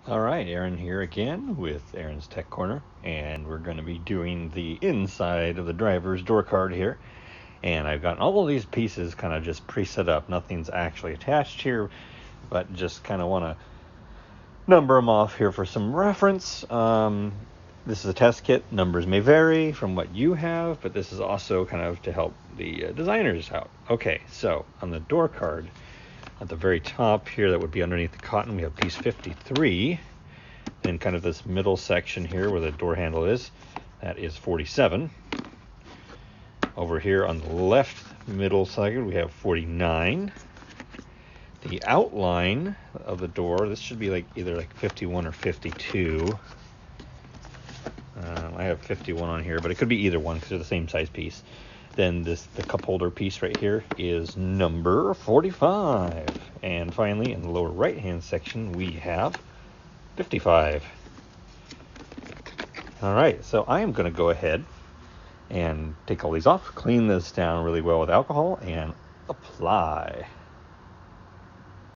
All right, Aaron here again with Aaron's Tech Corner, and we're going to be doing the inside of the driver's door card here. And I've got all of these pieces kind of just pre-set up. Nothing's actually attached here, but just kind of want to number them off here for some reference. This is a test kit. Numbers may vary from what you have, but this is also kind of to help the designers out. Okay, so on the door card, at the very top here, that would be underneath the cotton, we have piece 53. And kind of this middle section here where the door handle is, that is 47. Over here on the left middle side, we have 49. The outline of the door, this should be either 51 or 52. I have 51 on here, but it could be either one because they're the same size piece. Then the cup holder piece right here is number 45. And finally, in the lower right-hand section, we have 55. All right, so I am going to go ahead and take all these off, clean this down really well with alcohol, and apply.